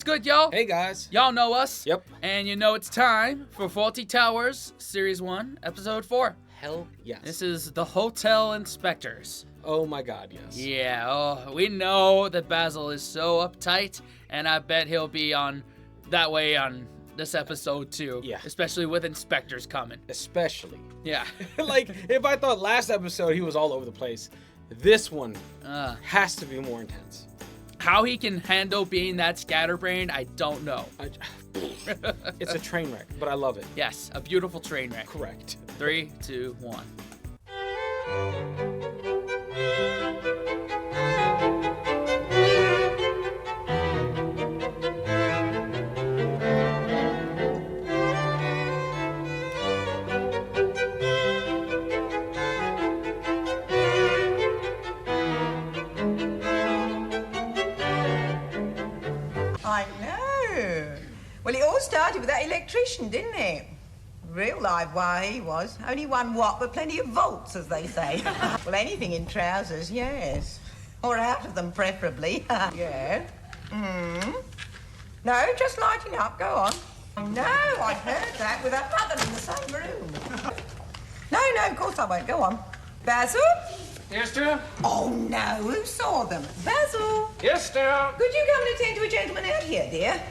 What's good, y'all? Hey, guys. Y'all know us. Yep. And you know it's time for Fawlty Towers, Series 1, Episode 4. Hell yes. This is the Hotel Inspectors. Oh my god, yes. Yeah, we know that Basil is so uptight, and I bet he'll be on that way on this episode too. Yeah. Especially with inspectors coming. Especially. Yeah. Like, if I thought last episode he was all over the place, this one has to be more intense. How he can handle being that scatterbrained, I don't know. It's a train wreck, but I love it. Yes, a beautiful train wreck. Correct. 3, 2, 1. I know. Well, it all started with that electrician, didn't it? Real live wire he was. Only 1 watt, but plenty of volts, as they say. Well, anything in trousers, yes. Or out of them, preferably. Yeah. No, just lighting up. Go on. No, I heard that with that mother in the same room. No, of course I won't. Go on. Basil? Yes, dear? Oh, no. Who saw them? Basil? Yes, dear? Could you come and attend to a gentleman out here, dear?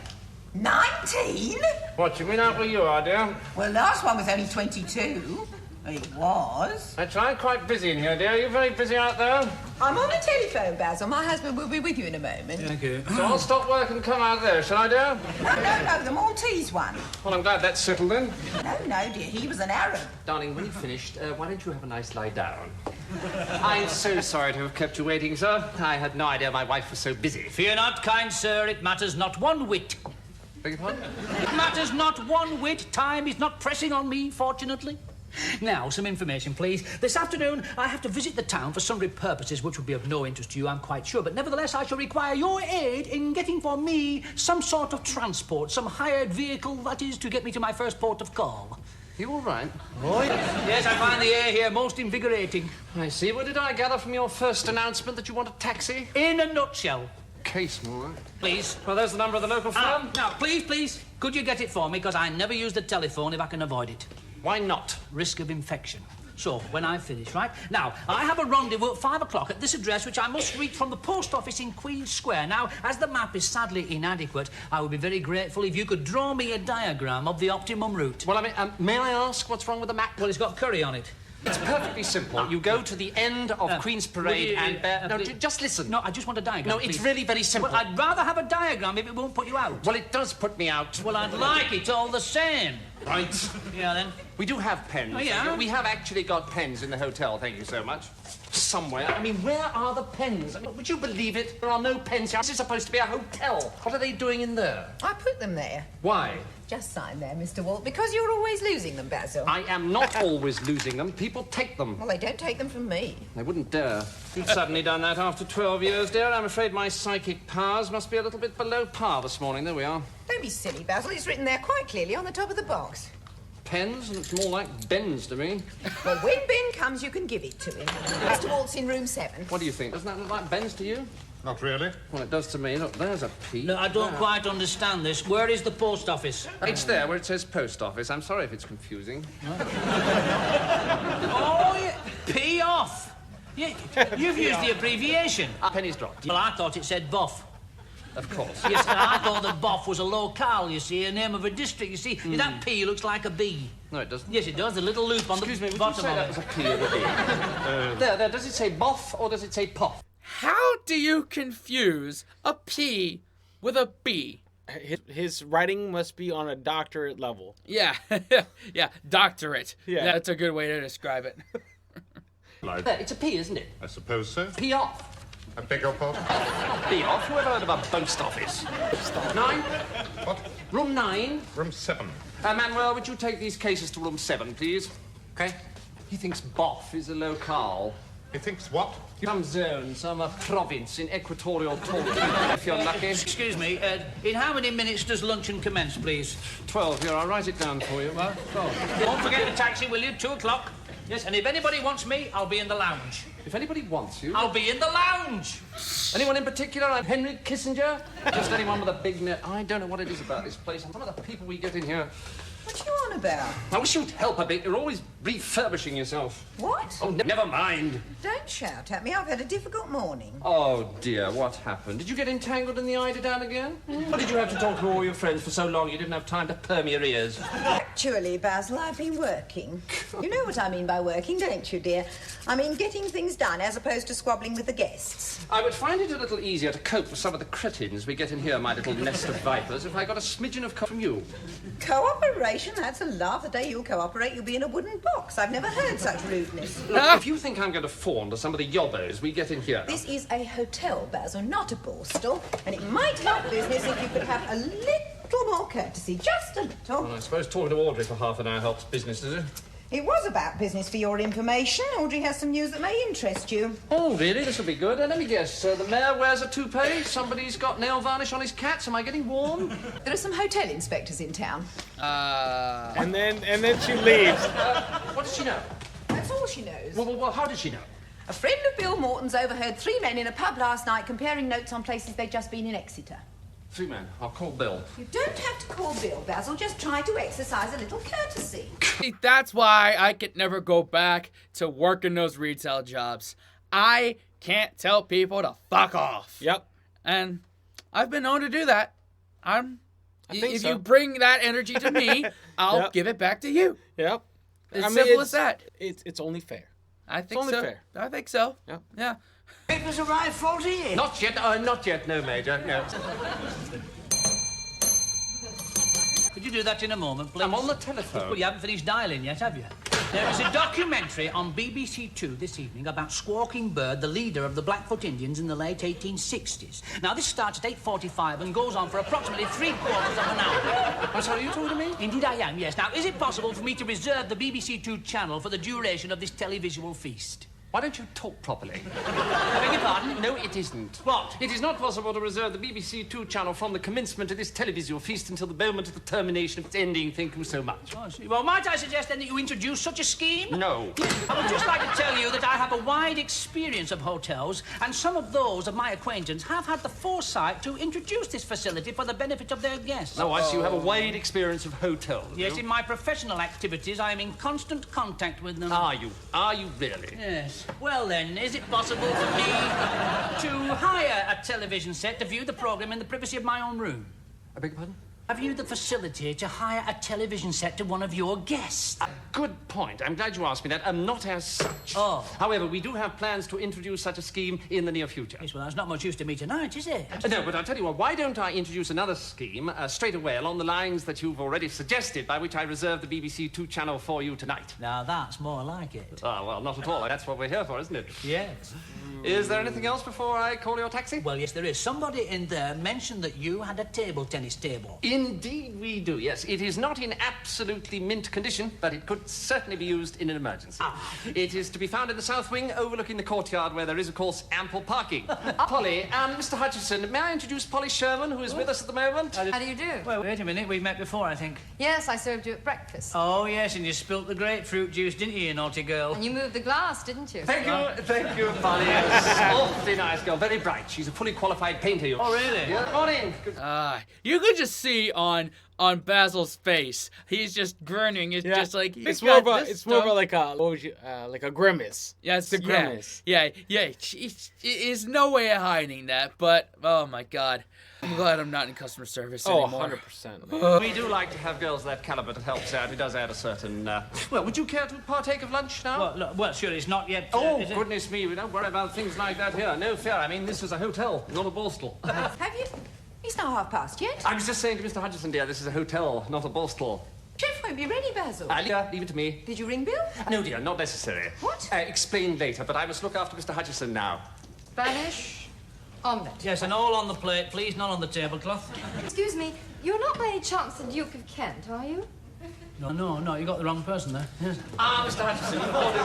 19? What, you mean out where you are, dear? Well, last one was only 22. It was. That's right, quite busy in here, dear. Are you very busy out there? I'm on the telephone, Basil. My husband will be with you in a moment. Thank you. So I'll stop work and come out there, shall I, dear? No, the Maltese one. Well, I'm glad that's settled then. No, dear, he was an Arab. Darling, when you've finished, why don't you have a nice lie down? I'm so sorry to have kept you waiting, sir. I had no idea my wife was so busy. Fear not, kind sir, it matters not one whit. Beg your pardon? It matters not one whit. Time is not pressing on me, fortunately. Now, some information, please. This afternoon, I have to visit the town for sundry purposes which will be of no interest to you, I'm quite sure. But nevertheless, I shall require your aid in getting for me some sort of transport, some hired vehicle, that is, to get me to my first port of call. You all right? Oh, yes, I find the air here most invigorating. I see. What did I gather from your first announcement that you want a taxi? In a nutshell. Case, all right. Please. Well, there's the number of the local firm. Now, please, could you get it for me? Because I never use the telephone if I can avoid it. Why not? Risk of infection. So, when I finish, right? Now, I have a rendezvous at 5 o'clock at this address, which I must reach from the post office in Queen's Square. Now, as the map is sadly inadequate, I would be very grateful if you could draw me a diagram of the optimum route. Well, I mean, may I ask what's wrong with the map? Well, it's got curry on it. It's perfectly simple. You go to the end of Queen's Parade and... No, just listen. No, I just want a diagram, No, please. it's really very simple. Well, I'd rather have a diagram if it won't put you out. Well, it does put me out. Well, I'd like it all the same. Right. Yeah, then. We do have pens. Oh, yeah? We have actually got pens in the hotel, thank you so much. Somewhere. I mean, where are the pens? I mean, would you believe it? There are no pens here. This is supposed to be a hotel. What are they doing in there? I put them there. Why? Just sign there, Mr. Walt, because you're always losing them, Basil. I am not always losing them. People take them. Well, they don't take them from me. They wouldn't dare. You've suddenly done that after 12 years, dear. I'm afraid my psychic powers must be a little bit below par this morning. There we are. Don't be silly, Basil. It's written there quite clearly on the top of the box. Pens? Looks more like Bens to me. Well, when Ben comes, you can give it to him. Mr. Walt's in room 7. What do you think? Doesn't that look like Bens to you? Not really. Well, it does to me. Look, there's a P. No, I don't quite understand this. Where is the post office? It's there where it says post office. I'm sorry if it's confusing. Oh, yeah. P off. Yeah, you've used the abbreviation. Penny's dropped. Well, I thought it said Boff. Of course. Yes, and I thought that Boff was a locale, you see, a name of a district. You see, that P looks like a B. No, it doesn't. Yes, it does. The little loop on Excuse me, the would you bottom say of that it. was a P or a B? There. Does it say boff or does it say poff? How do you confuse a P with a B? His writing must be on a doctorate level. Yeah, yeah, doctorate. Yeah. That's a good way to describe it. There, it's a P, isn't it? I suppose so. P off. I beg your pardon? P off? Who ever heard of a post office? 9? What? Room 9. Room 7. Manuel, would you take these cases to room 7, please? Okay. He thinks boff is a locale. He thinks what? Some zone, some province in equatorial Turkey, if you're lucky. Excuse me, in how many minutes does luncheon commence, please? 12, here, I'll write it down for you. Well, 12. Don't forget the taxi, will you? 2 o'clock. Yes, and if anybody wants me, I'll be in the lounge. If anybody wants you... I'll be in the lounge! Anyone in particular? Henry Kissinger? Just anyone with a big net? I don't know what it is about this place. Some of the people we get in here... What you on about? I wish you'd help a bit. You're always refurbishing yourself. What? Oh, never mind. Don't shout at me. I've had a difficult morning. Oh, dear, what happened? Did you get entangled in the eiderdown again? Or did you have to talk to all your friends for so long you didn't have time to perm your ears? Actually, Basil, I've been working. You know what I mean by working, don't you, dear? I mean getting things done as opposed to squabbling with the guests. I would find it a little easier to cope with some of the cretins we get in here, my little nest of vipers, if I got a smidgen of from you. Cooperation? That's a laugh. The day you'll cooperate, you'll be in a wooden box. I've never heard such rudeness. Look, if you think I'm going to fawn to some of the yobbos we get in here... This is a hotel, Basil, not a borstal. And it might help business if you could have a little more courtesy. Just a little. Well, I suppose talking to Audrey for half an hour helps business, does it? It was about business for your information. Audrey has some news that may interest you. Oh, really? This will be good. Let me guess. The mayor wears a toupee. Somebody's got nail varnish on his cats. Am I getting warm? There are some hotel inspectors in town. And then she leaves. What does she know? That's all she knows. Well, how did she know? A friend of Bill Morton's overheard 3 men in a pub last night comparing notes on places they'd just been in Exeter. 3 men. I'll call Bill. You don't have to call Bill, Basil. Just try to exercise a little courtesy. See, that's why I could never go back to working those retail jobs. I can't tell people to fuck off. Yep. And I've been known to do that. If so. you bring that energy to me, I'll give it back to you. Yep. As simple as that. It's only fair. I think only so. fair. I think so. Yep. Yeah. Papers arrived, Fawlty? Not yet. Not yet. No, Major. No. Could you do that in a moment, please? I'm on the telephone. Well, you haven't finished dialing yet, have you? There is a documentary on BBC Two this evening about Squawking Bird, the leader of the Blackfoot Indians in the late 1860s. Now, this starts at 8:45 and goes on for approximately 3/4 of an hour. I'm sorry, are you talking to me? Indeed I am, yes. Now, is it possible for me to reserve the BBC Two channel for the duration of this televisual feast? Why don't you talk properly? I beg your pardon? No, it isn't. What? It is not possible to reserve the BBC Two channel from the commencement of this televisual feast until the moment of the termination of its ending. Thank you so much. Oh, I see. Well, might I suggest then that you introduce such a scheme? No. I would just like to tell you that I have a wide experience of hotels, and some of those of my acquaintance have had the foresight to introduce this facility for the benefit of their guests. No, I see you have a wide experience of hotels. Yes, in my professional activities, I am in constant contact with them. Are you? Are you really? Yes. Well, then, is it possible for me to hire a television set to view the programme in the privacy of my own room? I beg your pardon? Have you the facility to hire a television set to one of your guests? Good point. I'm glad you asked me that. Not as such. Oh. However, we do have plans to introduce such a scheme in the near future. Yes, well, that's not much use to me tonight, is it? No, but I'll tell you what, why don't I introduce another scheme straight away along the lines that you've already suggested, by which I reserve the BBC Two channel for you tonight. Now, that's more like it. Oh, well, not at all. That's what we're here for, isn't it? Yes. Is there anything else before I call your taxi? Well, yes, there is. Somebody in there mentioned that you had a table tennis table. Indeed we do, yes. It is not in absolutely mint condition, but it could certainly be used in an emergency. It is to be found in the south wing, overlooking the courtyard, where there is, of course, ample parking. Polly, Mr. Hutchison, may I introduce Polly Sherman, who is with us at the moment? How do you do? Well, wait a minute. We've met before, I think. Yes, I served you at breakfast. Oh, yes, and you spilt the grapefruit juice, didn't you, you naughty girl? And you moved the glass, didn't you? Thank you, Polly. Awfully nice girl, very bright. She's a fully qualified painter. Oh, really? Yeah. Morning. You could just see on Basil's face, he's just grinning. It's just like it's more of like a like a grimace. Yes, it's a grimace. Yeah. There's no way of hiding that. But oh my God, I'm glad I'm not in customer service anymore. 100%. We do like to have girls of that caliber that helps out. It does add a certain... Well, would you care to partake of lunch now? Well, look, well, sure, it's not yet... Oh, is it? goodness me, we don't worry about things like that here. No fear. I mean, this is a hotel, not a borstal. Have you? It's not 1:30 yet. I was just saying to Mr. Hutchison, dear, this is a hotel, not a borstal. Chef won't be ready, Basil. Leave it to me. Did you ring Bill? No, dear, not necessary. What? Explain later, but I must look after Mr. Hutchison now. Spanish omelette. Yes, and all on the plate, please, not on the tablecloth. Excuse me, you're not by any chance the Duke of Kent, are you? No, you got the wrong person there. Yes. Mr. Hutchison, you ordered,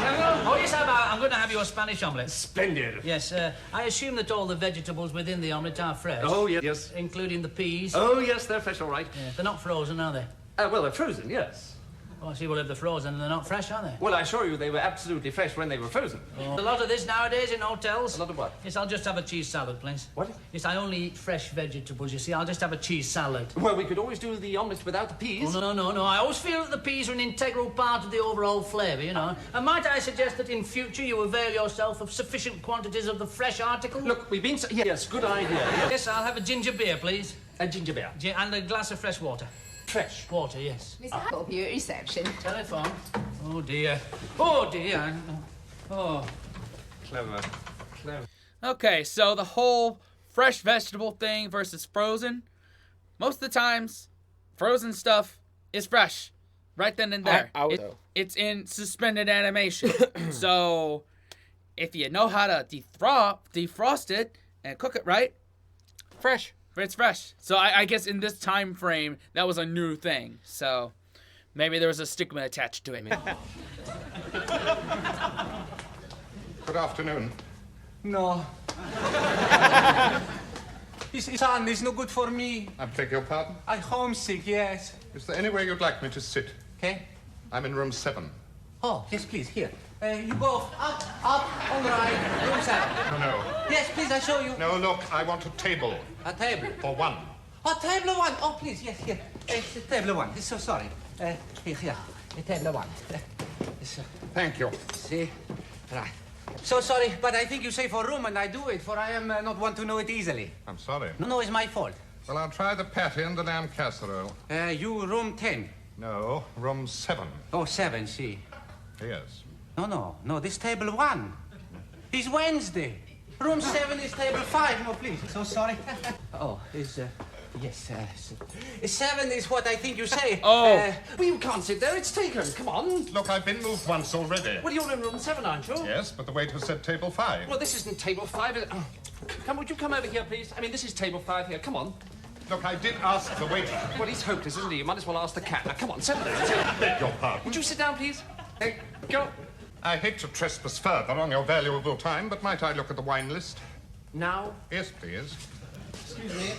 Oh, yes, I'm going to have you a Spanish omelette. Splendid. Yes, I assume that all the vegetables within the omelette are fresh. Oh, yes. Including the peas. Oh, yes, they're fresh, all right. Yeah, they're not frozen, are they? Well, they're frozen, yes. Oh, I see, well, if they're frozen, they're not fresh, are they? Well, I assure you they were absolutely fresh when they were frozen. Oh. A lot of this nowadays in hotels. A lot of what? Yes, I'll just have a cheese salad, please. What? Yes, I only eat fresh vegetables, you see. I'll just have a cheese salad. Well, we could always do the omelette without the peas. Oh, no. I always feel that the peas are an integral part of the overall flavour, you know. And might I suggest that in future you avail yourself of sufficient quantities of the fresh article? Look, we've been... Yes, good idea. Yes, I'll have a ginger beer, please. A ginger beer. And a glass of fresh water. Fresh water, yes. Miss I'll be at reception. Telephone. Oh, dear. Oh, dear. Oh. Clever. Okay, so the whole fresh vegetable thing versus frozen. Most of the times, frozen stuff is fresh. Right then and there. It's in suspended animation. So, if you know how to defrost it and cook it right, fresh. It's fresh. So I guess in this time frame, that was a new thing. So maybe there was a stigma attached to it. Good afternoon. No. Son, it's no good for me. I beg your pardon? I'm homesick, yes. Is there anywhere you'd like me to sit? Okay. I'm in room 7. Oh, yes, please, here. You go up, all right, room 7. No. Yes, please, I show you. No, look, I want a table. A table? For one. Oh, table 1. Oh, please, yes, here. Table 1. So sorry. Here. Table 1. Thank you. See? Right. So sorry, but I think you say for room and I do it, for I am not one to know it easily. I'm sorry. No, it's my fault. Well, I'll try the patty and the lamb casserole. You room 10. No, room 7. Oh, 7, see. Yes. No, this table 1. It's Wednesday. Room 7 is table 5. No, please. So sorry. Oh, yes, 7 is what I think you say. Oh. Well, you can't sit there. It's taken. Come on. Look, I've been moved once already. Well, you're in room 7, aren't you? Yes, but the waiter said table 5. Well, this isn't table 5. Would you come over here, please? I mean, this is table 5 here. Come on. Look, I did ask the waiter. Well, he's hopeless, isn't he? You might as well ask the cat. Now, come on, settle down. Beg your pardon. Would you sit down, please? Hey, go. I hate to trespass further on your valuable time, but might I look at the wine list? Now? Yes, please. Excuse me.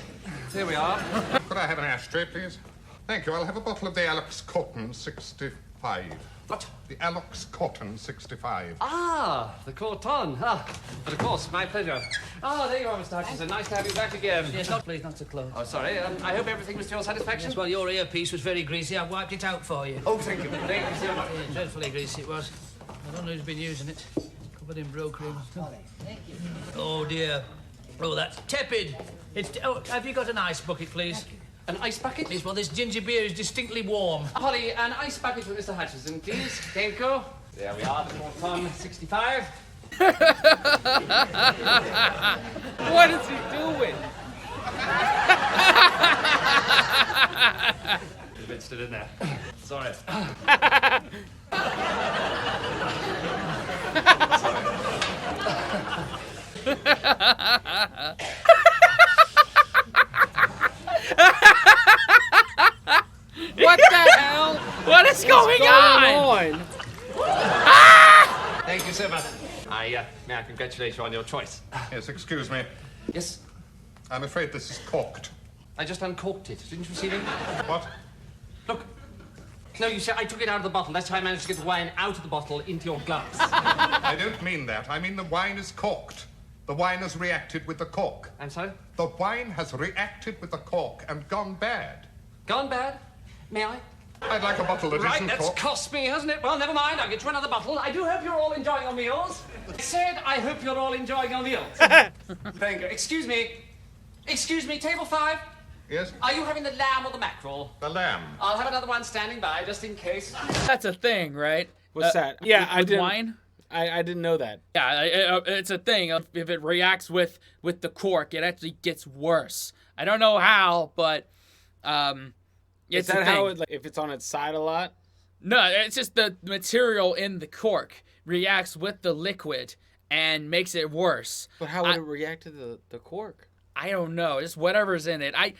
There we are. Could I have an ashtray, please? Thank you. I'll have a bottle of the Alex Cotton 65. What? The Alex Cotton 65. Ah, the Corton. But of course, my pleasure. There you are, Mr. Hutchinson. Nice to have you back again. Yes, please, not so close. Oh, sorry. I hope everything was to your satisfaction. Yes, well, your earpiece was very greasy. I wiped it out for you. Oh, thank you. Thank you so much. Yeah, dreadfully greasy it was. I don't know who's been using it. Covered in bro cream. Thank you. Oh, dear. Oh, that's tepid. Have you got an ice bucket, please? An ice bucket? Yes, well, this ginger beer is distinctly warm. Holly, an ice bucket for Mr. Hutchinson, please. Thank you. There we are, the Corton 65. What is he doing? You mixed it in there. Sorry. What the hell? What is going on? Thank you so much. May I congratulate you on your choice? Yes, excuse me. Yes? I'm afraid this is corked. I just uncorked it. Didn't you see me? What? Look. No, you see, I took it out of the bottle. That's how I managed to get the wine out of the bottle into your glass. I don't mean that. I mean the wine is corked. The wine has reacted with the cork. And so? The wine has reacted with the cork and gone bad. Gone bad? May I? I'd like a bottle that Right, isn't that's corked. cost me, hasn't it? Well, never mind. I'll get you another bottle. I do hope you're all enjoying your meals. I said I hope you're all enjoying your meals. Thank you. Excuse me. Excuse me, table 5. Yes? Are you having the lamb or the mackerel? The lamb. I'll have another one standing by, just in case. That's a thing, right? What's that? Yeah, I with didn't. wine. I didn't know that. Yeah, it's a thing. If it reacts with the cork, it actually gets worse. I don't know how, but Is that how it, if it's on its side a lot? No, it's just the material in the cork reacts with the liquid and makes it worse. But how would it react to the cork? I don't know. Just whatever's in it. I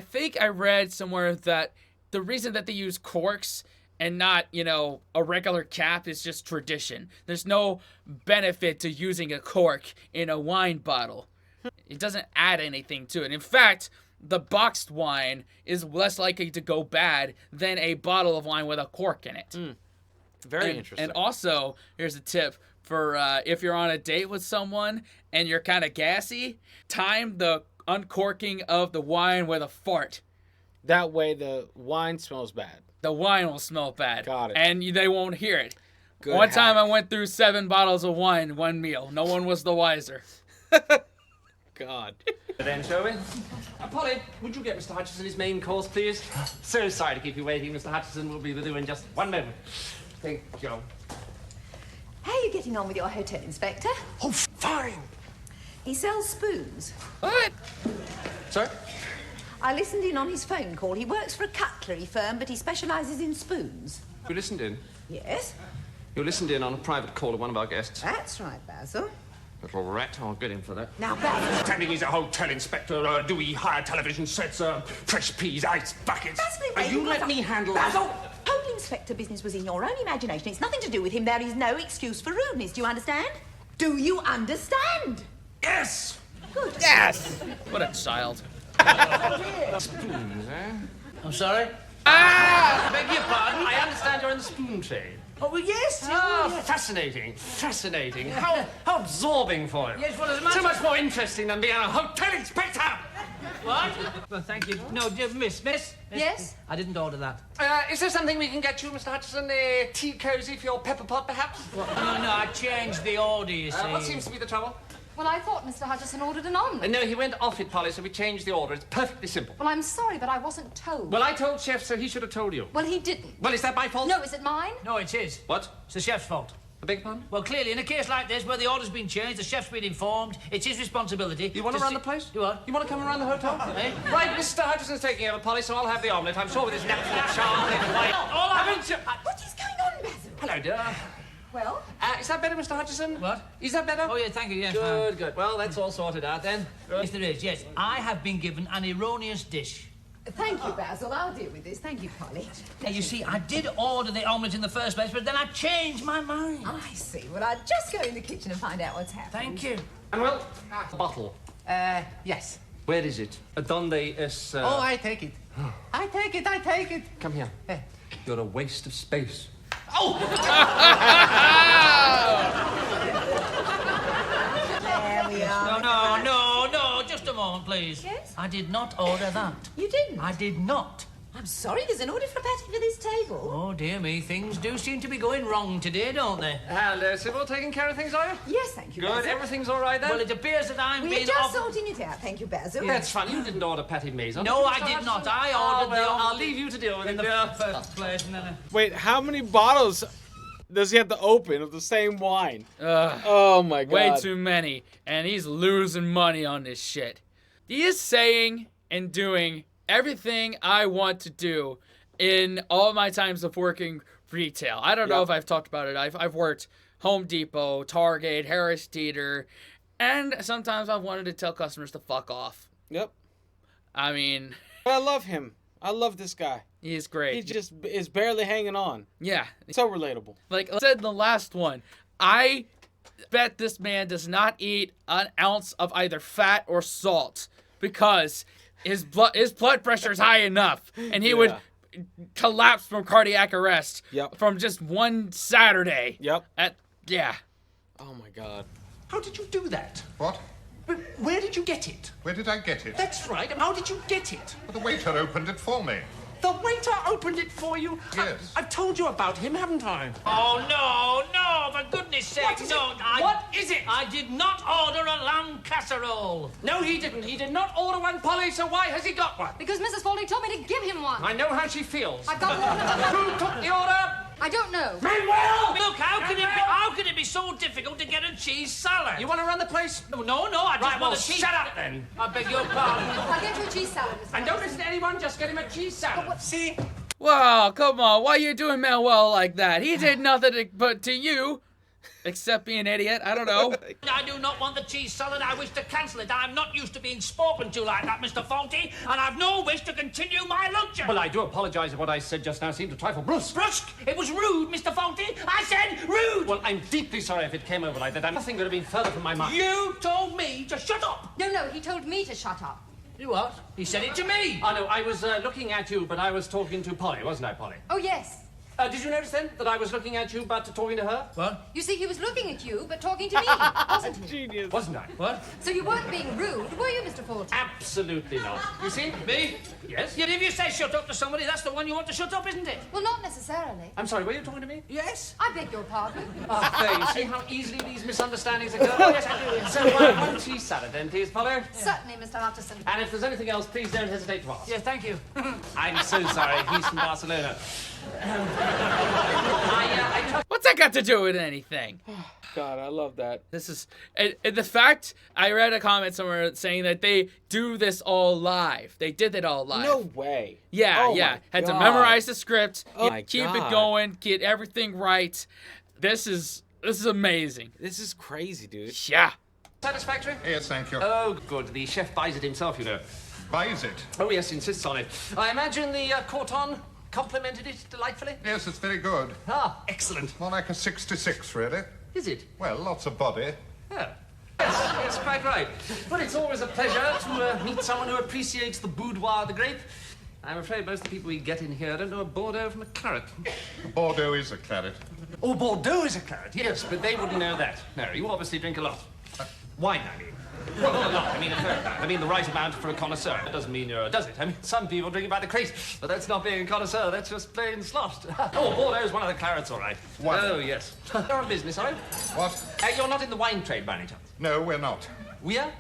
think I read somewhere that the reason that they use corks and not, a regular cap is just tradition. There's no benefit to using a cork in a wine bottle. It doesn't add anything to it. In fact, the boxed wine is less likely to go bad than a bottle of wine with a cork in it. Very interesting. And also, here's a tip for if you're on a date with someone and you're kind of gassy, time the uncorking of the wine with a fart. That way the wine smells bad. The wine will smell bad. Got it. And they won't hear it. Good One hack. time I went through 7 bottles of wine in one meal. No one was the wiser. God. Then, shall we? Polly, would you get Mr. Hutchison his main course, please? So sorry to keep you waiting. Mr. Hutchison will be with you in just one moment. Thank you. How are you getting on with your hotel inspector? Oh, fine. He sells spoons. What? Sorry? I listened in on his phone call. He works for a cutlery firm, but he specialises in spoons. You listened in? Yes, You listened in on a private call of one of our guests. that's right, Basil. Little rat. I'll get him for that. Now, Basil... Standing is a hotel inspector. Do we hire television sets, fresh peas, ice buckets? Basil, You let me handle Basil! Hotel inspector business was in your own imagination. It's nothing to do with him. There is no excuse for rudeness. Do you understand? Do you understand? Yes! Good. Yes! What a child. Spoons, eh? I'm sorry? I beg your pardon. I understand you're in the spoon trade. Oh, well, yes. Ah, yes. fascinating. Fascinating. How absorbing for you. Yes, well, as much So as- much more interesting than being a hotel inspector. What? Well, thank you. No, dear Miss. Yes? I didn't order that. Is there something we can get you, Mr. Hutchison? Tea cozy for your pepper pot, perhaps? No, I changed the order, you see. What seems to be the trouble? Well, I thought Mr. Hutchison ordered an omelette. No, he went off it, Polly, so we changed the order. It's perfectly simple. Well, I'm sorry, but I wasn't told. Well, I told Chef, so he should have told you. Well, he didn't. Well, is that my fault? No, is it mine? No, it's his. What? It's the chef's fault. I beg your pardon? Well, clearly, in a case like this, where the order's been changed, the chef's been informed, it's his responsibility. You want to run the place? You what? You want to come around the hotel? Eh? Right, Mr. Hutchison's taking over, Polly, so I'll have the omelette. I'm sure with his natural charm. All I haven't... What is going on, Basil? Hello, dear. Well? Is that better, Mr. Hutchison? What? Is that better? Oh, yeah, thank you, yes. Good, good. Well, that's all sorted out then. Yes, there is, yes. I have been given an erroneous dish. Thank you, Basil. I'll deal with this. Thank you, Polly. Now, you see, I did order the omelette in the first place, but then I changed my mind. I see. Well, I'll just go in the kitchen and find out what's happened. Thank you. Manuel, a bottle. Yes. Where is it? Donde es... Oh, I take it. I take it. Come here. You're a waste of space. Oh! There we are. No, just a moment, please. Yes? I did not order that. You didn't? I did not. I'm sorry, there's an order for a patty for this table. Oh, dear me, things do seem to be going wrong today, don't they? Hello, Sybil. Taking care of things, are you? Yes, thank you, Good. Basil. Everything's all right then? Well, it appears that I'm We're being... just sorting it out. Thank you, Basil. That's funny. You didn't order patty maison. No, Mr. I did not. Hutchison? I ordered the well, omelette I'll leave you to deal with in it, the dear. first place, and then... Wait, how many bottles does he have to open of the same wine? Oh my god. Way too many. And he's losing money on this shit. He is saying and doing everything I want to do in all my times of working retail. I don't know if I've talked about it. I've worked Home Depot, Target, Harris Teeter, and sometimes I've wanted to tell customers to fuck off. Yep. I mean... But I love him. I love this guy. He's great. He just is barely hanging on. Yeah. So relatable. Like I said in the last one, I bet this man does not eat an ounce of either fat or salt because his blood pressure is high enough, and he would collapse from cardiac arrest from just one Saturday. Yep. Oh my god. How did you do that? What? Where did you get it? Where did I get it? That's right. How did you get it? The waiter opened it for me. The waiter opened it for you? Yes. I've told you about him, haven't I? Oh, no, for goodness sake, What is no. it? What is it? I did not order a lamb casserole. No, he didn't. He did not order one, Polly, so why has he got one? Because Mrs. Fawlty told me to give him one. I know how she feels. I've got an order. Who took the order? I don't know. Manuel! Look, how can it be so difficult to get a cheese salad? You want to run the place? No, I just want a cheese... shut up then. I beg your pardon. I'll get you a cheese salad, Mr. And don't listen to anyone, just get him a cheese salad. See? Wow, come on. Why are you doing Manuel like that? He did nothing but to you, except be an idiot. I don't know. I do not want the cheese salad. I wish to cancel it. I'm not used to being spoken to like that, Mr. Fawlty, and I've no wish to continue my luncheon. Well, I do apologize if what I said just now seemed a trifle brusque. Brusque? It was rude, Mr. Fawlty. I said rude. Well, I'm deeply sorry if it came over like that. Nothing could have been further from my mind. You told me to shut up. No, he told me to shut up. You what? He said it to me. Oh, no, I was looking at you, but I was talking to Polly, wasn't I, Polly? Oh, yes. Did you notice then that I was looking at you but talking to her? What? You see, he was looking at you, but talking to me, wasn't he? Genius. Wasn't I? What? So you weren't being rude, were you, Mr. Fawlty? Absolutely not. You see? Me? Yes? Yet if you say shut up to somebody, that's the one you want to shut up, isn't it? Well, not necessarily. I'm sorry, were you talking to me? Yes. I beg your pardon. Oh, there, you see how easily these misunderstandings occur? Oh, yes, I do. So, one cheese salad then, please, Polly. Certainly, Mr. Hutterson. And if there's anything else, please don't hesitate to ask. Yes, thank you. I'm so sorry. He's from Barcelona. What's that got to do with anything? God, I love that. This is and the fact. I read a comment somewhere saying that they do this all live. They did it all live. No way. Yeah, Oh yeah. my Had to God. memorize the script, Oh my keep God. it going, get everything right. This is amazing. This is crazy, dude. Yeah. Satisfactory? Yes, thank you. Oh, good. The chef buys it himself, you know. Buys it? Oh, yes, insists on it. I imagine the Corton complimented it delightfully? Yes, it's very good. Ah, excellent. More like a 66, really. Is it? Well, lots of body. Yeah. Yes, quite right. But it's always a pleasure to meet someone who appreciates the boudoir of the grape. I'm afraid most of the people we get in here don't know a Bordeaux from a claret. Bordeaux is a claret. Oh, Bordeaux is a claret, yes, but they wouldn't know that. No, you obviously drink a lot. Wine, I mean. Well, not a lot. I mean, a fair amount. I mean, the right amount for a connoisseur. That doesn't mean you're, does it? I mean, some people drink it by the crate, but that's not being a connoisseur. That's just plain sloshed. Oh, Bordeaux's one of the clarets, all right. What? Oh, yes. You're on business, are you? What? You're not in the wine trade, by any chance? No, we're not. We are?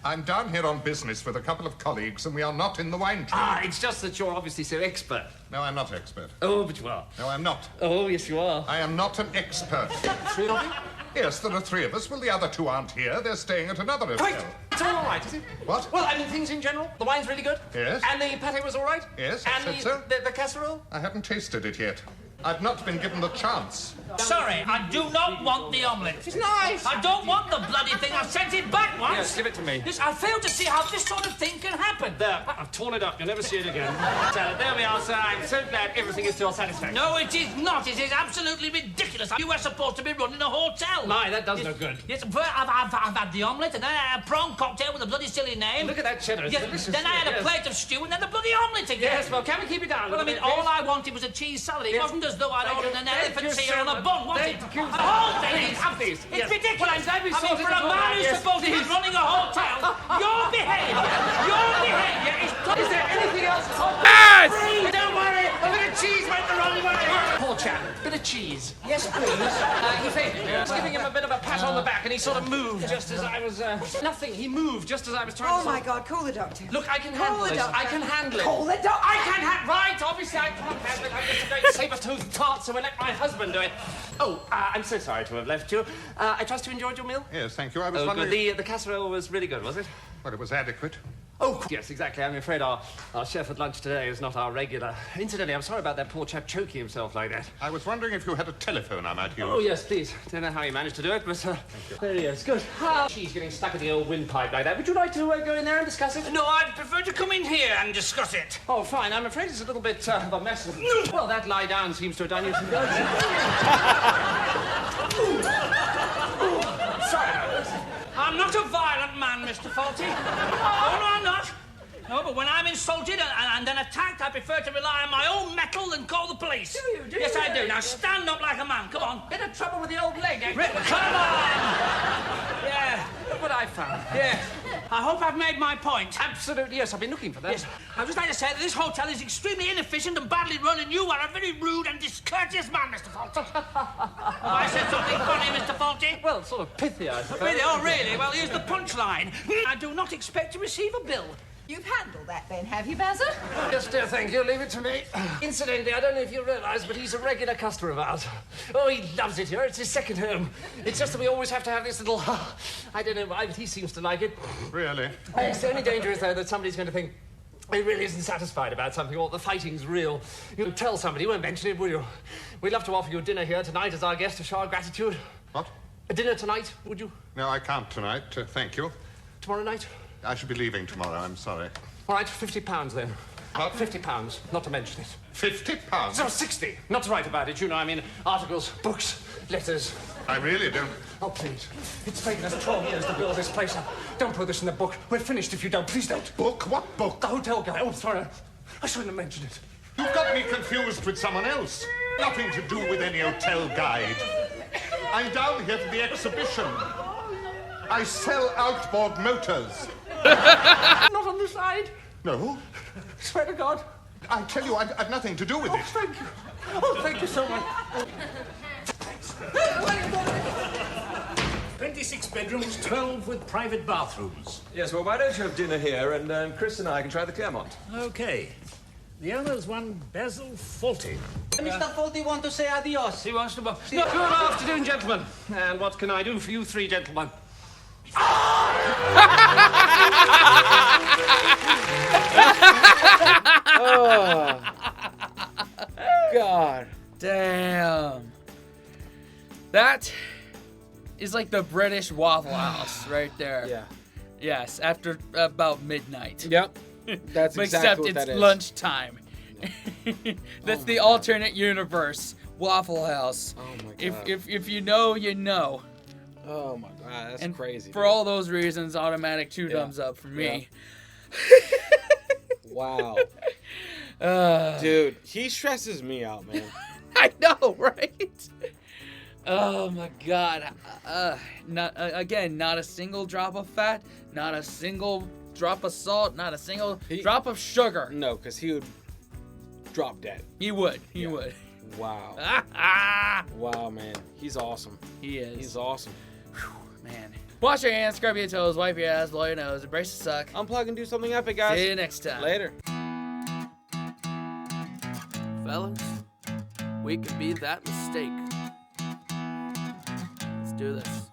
I'm down here on business with a couple of colleagues, and we are not in the wine trade. Ah, it's just that you're obviously so expert. No, I'm not expert. Oh, but you are. No, I'm not. Oh, yes, you are. I am not an expert. Three of you? Yes, there are three of us. Well, the other two aren't here. They're staying at another hotel. Right. It's all right, is it? What? Well, I mean, things in general. The wine's really good. Yes. And the pâté was all right. Yes, I and said the, so. the casserole. I haven't tasted it yet. I've not been given the chance. Sorry, I do not want the omelette. It's nice. I don't want the bloody thing. I've sent it back once. Yes, give it to me. This, I fail to see how this sort of thing can happen. There, I've torn it up. You'll never see it again. So, there we are, sir. I'm so glad everything is to your satisfaction. No, it is not. It is absolutely ridiculous. You were supposed to be running a hotel. My, that does no good. Yes, but I've had the omelette, and then I had a prawn cocktail with a bloody silly name. Look at that cheddar. It's Yes, delicious. then I had a Yes. plate of stew, and then the bloody omelette again. Yes, well, can we keep it down? Well, I mean, all I wanted was a cheese salad. It Yes. wasn't as though I'd Thank ordered you. an Thank elephant's you, ear on sir. a bun, was Thank it? you. The whole thing is Please. it's Yes. ridiculous. Well, I'm glad we I mean, sorted for it a all man out. who's Yes, supposed to be please. running a hotel, your behaviour is... Is there anything else? Yes! Don't worry. A bit of cheese went the wrong way. Poor chap. Bit of cheese. Yes, please. He fainted. I was giving him a bit of a pat on the back, and he sort of moved just as I was... Nothing. He moved just as I was trying to... Oh, my God, call the doctor. Look, I can Call handle the this. doctor. I can handle it. Call the doctor. I can handle... Right, obviously I can't handle it. I'm just a great saber-toothed tart, so we'll let my husband do it. Oh, I'm so sorry to have left you. I trust you enjoyed your meal? Yes, thank you. I was Oh, wondering... good. The casserole was really good, was it? Well, it was adequate. Oh, yes, exactly. I'm afraid our chef at lunch today is not our regular. Incidentally, I'm sorry about that poor chap choking himself like that. I was wondering if you had a telephone I might use. Oh, yes, please. Don't know how you managed to do it, but there he is. Good. She's getting stuck in the old windpipe like that. Would you like to go in there and discuss it? No, I'd prefer to come in here and discuss it. Oh, fine. I'm afraid it's a little bit of a mess. Well, that lie down seems to have done you some good. Sorry about this. I'm not a violent man, Mr. Fawlty. Oh, no, I'm not. No, but when I'm insulted and then attacked, I prefer to rely on my own mettle than call the police. Do you? Do Yes, you I do. really? Now stand up like a man. Come on. Bit of trouble with the old leg, eh? Come on. Yeah. Look what I found. Yeah. I hope I've made my point. Absolutely, yes. I've been looking for that. Yes. I'd just like to say that this hotel is extremely inefficient and badly run, and you are a very rude and discourteous man, Mr. Fawlty. I said something funny, Mr. Fawlty. Well, sort of pithy, I suppose. Really? Oh, really? Well, here's the punchline. I do not expect to receive a bill. You've handled that then, have you, Basil? Yes, dear, thank you. Leave it to me. Incidentally, I don't know if you realise, but he's a regular customer of ours. Oh, he loves it here. It's his second home. It's just that we always have to have this little... I don't know why, but he seems to like it. Really? Yes, the only danger is, though, that somebody's going to think he really isn't satisfied about something, or the fighting's real. You'll tell somebody, you won't mention it, will you? We'd love to offer you dinner here tonight as our guest to show our gratitude. What? A dinner tonight, would you? No, I can't tonight. Thank you. Tomorrow night? I should be leaving tomorrow. I'm sorry. All right, £50 then. What? £50, not to mention it. £50? So 60, not to write about it, you know, I mean, articles, books, letters. I really don't. Oh, please. It's taken us 12 years to build this place up. Don't put this in the book. We're finished if you don't. Please don't. Book? What book? The hotel guy. Oh, sorry. I shouldn't have mentioned it. You've got me confused with someone else. Nothing to do with any hotel guide. I'm down here for the exhibition. I sell outboard motors. Not on the side. No? Swear to God. I tell you, I've nothing to do with it. Thank you. Oh, thank you so much. 26 bedrooms, 12 with private bathrooms. Yes, well, why don't you have dinner here, and Chris and I can try the Claremont. Okay. The owner's one Basil Fawlty. Mr. Fawlty want to say adios. He wants to... Good afternoon, gentlemen. And what can I do for you three gentlemen? Oh, God. Damn. That is like the British Waffle House right there. Yeah. Yes, after about midnight. Yep. That's exactly Except what it's that is. lunchtime. That's the alternate universe Waffle House. Oh my God. If you know, you know. Oh my God, that's crazy. For all those reasons, automatic two thumbs up for me. Wow. Dude, he stresses me out, man. I know, right? Oh my God. Not a single drop of fat, not a single drop of salt, not a single drop of sugar. No, because he would drop dead. He would. He would. Wow. Wow, man. He's awesome. He is. He's awesome. Whew, man. Wash your hands, scrub your toes, wipe your ass, blow your nose, embrace the suck. Unplug and do something epic, guys. See you next time. Later. Fellas, we could be that mistake. Let's do this.